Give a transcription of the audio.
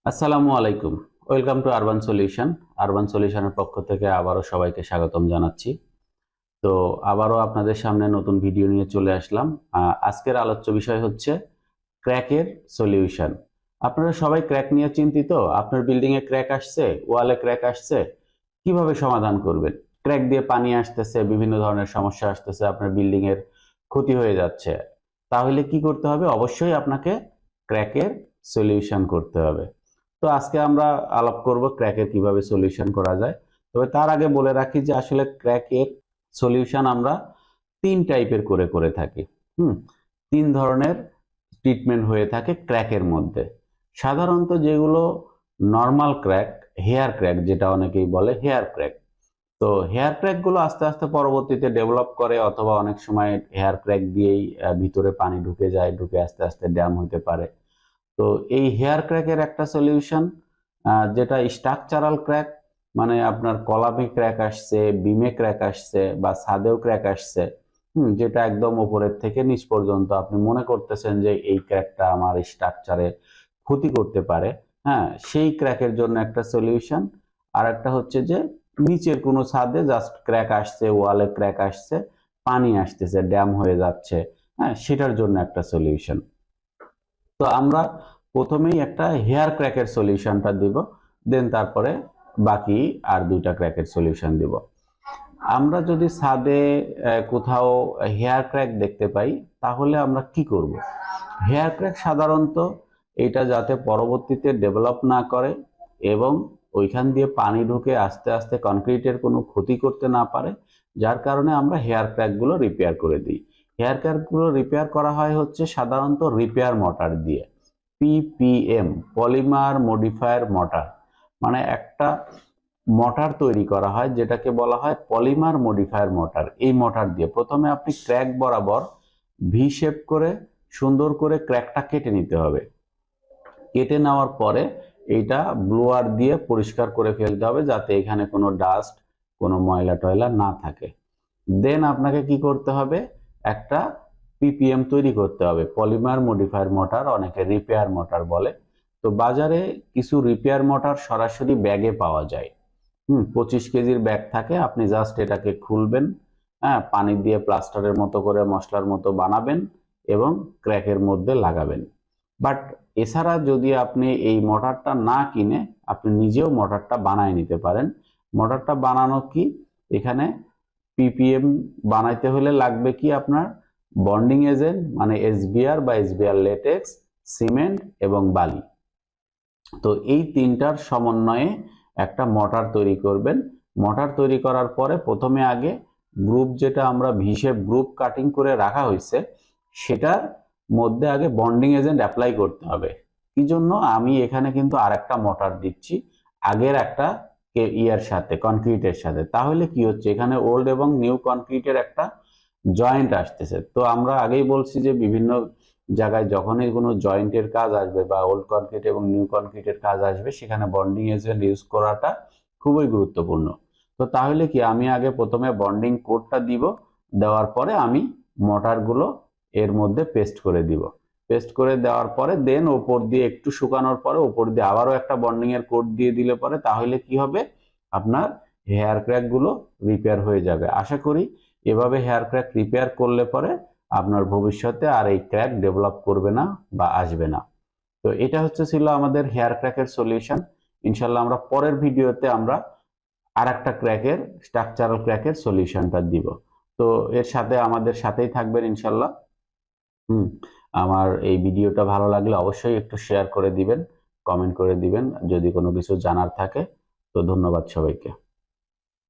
আসসালামু আলাইকুম। Welcome to urban solution. Urban সলিউশনের পক্ষ থেকে আবারও সবাইকে স্বাগতম জানাচ্ছি। তো আবারও আপনাদের সামনে নতুন ভিডিও নিয়ে চলে আসলাম। আজকের আলোচ্য বিষয় হচ্ছে ক্র্যাকের সলিউশন। আপনারা সবাই ক্র্যাক নিয়ে চিন্তিত। আপনার বিল্ডিং এ ক্র্যাক আসছে, ওয়ালে ক্র্যাক আসছে, কিভাবে সমাধান করবেন? ক্র্যাক দিয়ে পানি আসতেছে, বিভিন্ন ধরনের সমস্যা আসতেছে, আপনার বিল্ডিং এর ক্ষতি হয়ে যাচ্ছে। তাহলে কি করতে হবে? অবশ্যই আপনাকে ক্র্যাকের সলিউশন করতে হবে। তো আজকে আমরা আলাপ করব ক্র্যাকের কিভাবে সলিউশন করা যায়। তবে তার আগে বলে রাখি যে আসলে ক্র্যাকের সলিউশন আমরা তিন টাইপের করে করে থাকি। হুম তিন ধরনের ট্রিটমেন্ট হয়ে থাকে ক্র্যাকের মধ্যে। সাধারণত যেগুলো নর্মাল ক্র্যাক, হেয়ার ক্র্যাক যেটা অনেকেই বলে হেয়ার ক্র্যাক। তো হেয়ার ক্র্যাক গুলো আস্তে আস্তে পরবর্তীতে ডেভেলপ করে, অথবা অনেক সময় হেয়ার ক্র্যাক দিয়েই ভিতরে পানি ঢুকে যায়, ঢুকে আস্তে আস্তে ড্যাম হতে পারে। তো এই হেয়ার ক্র্যাকের একটা সলিউশন, যেটা স্ট্রাকচারাল ক্র্যাক, মানে আপনার কলামে ক্র্যাক আসছে, বিমে ক্র্যাক আসছে, বা ছাদেও ক্র্যাক আসছে, যেটা একদম উপরের থেকে নিচ পর্যন্ত আপনি মনে করতেছেন যে এই ক্র্যাকটা আমার স্ট্রাকচারে ক্ষতি করতে পারে। হ্যাঁ, সেই ক্র্যাকের জন্য একটা সলিউশন। আর একটা হচ্ছে যে নিচের কোনো ছাদে জাস্ট ক্র্যাক আসছে, ওয়ালে ক্র্যাক আসছে, পানি আসতেছে, ড্যাম হয়ে যাচ্ছে, হ্যাঁ, সেটার জন্য একটা সলিউশন। তো আমরা প্রথমেই একটা হেয়ার ক্র্যাকের সলিউশনটা দিব, দেন তারপরে বাকি আর দুইটা ক্র্যাকের সলিউশন দিব। আমরা যদি ছাদে কোথাও হেয়ার ক্র্যাক দেখতে পাই, তাহলে আমরা কি করব? হেয়ার ক্র্যাক সাধারণত এটা যাতে পরবর্তীতে ডেভেলপ না করে এবং ওইখান দিয়ে পানি ঢুকে আস্তে আস্তে কনক্রিটের কোনো ক্ষতি করতে না পারে, যার কারণে আমরা হেয়ার ক্র্যাকগুলো রিপেয়ার করে দিই। হেয়ার ক্র্যাকগুলো রিপেয়ার করা হয় হচ্ছে সাধারণত রিপেয়ার মোটর দিয়ে। পিপিএম, পলিমার মডিফায়ার মোটর, মানে একটা মোটর তৈরি করা হয় যেটাকে বলা হয় পলিমার মডিফায়ার মোটর। এই মোটর দিয়ে প্রথমে আপনি ক্র্যাক বরাবর ভি শেপ করে সুন্দর করে ক্র্যাকটা কেটে নিতে হবে। কেটে নেওয়ার পরে এইটা ব্লোয়ার দিয়ে পরিষ্কার করে ফেলতে হবে, যাতে এখানে কোনো ডাস্ট, কোনো ময়লা টয়লা না থাকে। দেন আপনাকে কি করতে হবে? একটা পিপিএম তৈরি করতে হবে, পলিমার মডিফায়ার মোটর, অনেকে রিপেয়ার মোটর বলে। তো বাজারে কিছু রিপেয়ার মোটর সরাসরি ব্যাগে পাওয়া যায়। 25 কেজির ব্যাগ থাকে, আপনি জাস্ট এটাকে খুলবেন, হ্যাঁ, পানি দিয়ে প্লাস্টারের মতো করে মশলার মতো বানাবেন এবং ক্র্যাকের মধ্যে লাগাবেন। বাট এছাড়া যদি আপনি এই মোটরটা না কিনে আপনি নিজেও মোটরটা বানায় নিতে পারেন। মোটরটা বানানো কি, এখানে পিপিএম বানাইতে হলে লাগবে কি আপনার বন্ডিং এজেন্ট, মানে এসবিআর বা এসবিআর লেটেক্স, সিমেন্ট এবং বালি। তো এই তিনটার সমন্বয়ে একটা মোটর তৈরি করবেন। মোটর তৈরি করার পরে প্রথমে আগে গ্রুপ, যেটা আমরা ভিশেপ গ্রুপ কাটিং করে রাখা হয়েছে, সেটার মধ্যে আগে বন্ডিং এজেন্ট অ্যাপ্লাই করতে হবে। কি জন্য? আমি এখানে কিন্তু আরেকটা মোটর দিচ্ছি আগের একটা ইয়ার সাথে, কনক্রিটের সাথে। তাহলে কি হচ্ছে, এখানে ওল্ড এবং নিউ কনক্রিটের একটা জয়েন্ট আসতেছে। তো আমরা আগেই বলছি যে বিভিন্ন জায়গায় যখনই কোনো জয়েন্টের কাজ আসবে বা ওল্ড কনক্রিট এবং নিউ কনক্রিটের কাজ আসবে, সেখানে বন্ডিং এজেন্ট ইউজ করাটা খুবই গুরুত্বপূর্ণ। তো তাহলে কি, আমি আগে প্রথমে বন্ডিং কোডটা দিব, দেওয়ার পরে আমি মোটরগুলো এর মধ্যে পেস্ট করে দিব। পেস্ট করে দেওয়ার পরে দেন ওপর দিয়ে একটু শুকানোর পরে ওপর দিয়ে আবারও একটা বন্ডিং এর কোড দিয়ে দিলে পরে তাহলে কি হবে, আপনার হেয়ার ক্র্যাক গুলো রিপেয়ার হয়ে যাবে। আশা করি এভাবে হেয়ার ক্র্যাক রিপেয়ার করলে পরে আপনার ভবিষ্যতে আর এই ক্র্যাক ডেভেলপ করবে না বা আসবে না। তো এটা ছিল আমাদের হেয়ার ক্র্যাকের সলিউশন। ইনশাল্লাহ আমরা পরের ভিডিওতে আমরা আর একটা ক্র্যাকের, স্ট্রাকচারাল ক্র্যাকের সলিউশনটা দিব। তো এর সাথে আমাদের সাথেই থাকবেন ইনশাল্লাহ। হুম আমার এই ভিডিওটা ভালো লাগলে অবশ্যই একটু শেয়ার করে দিবেন, কমেন্ট করে দিবেন যদি কোনো কিছু জানার থাকে। তো ধন্যবাদ সবাইকে।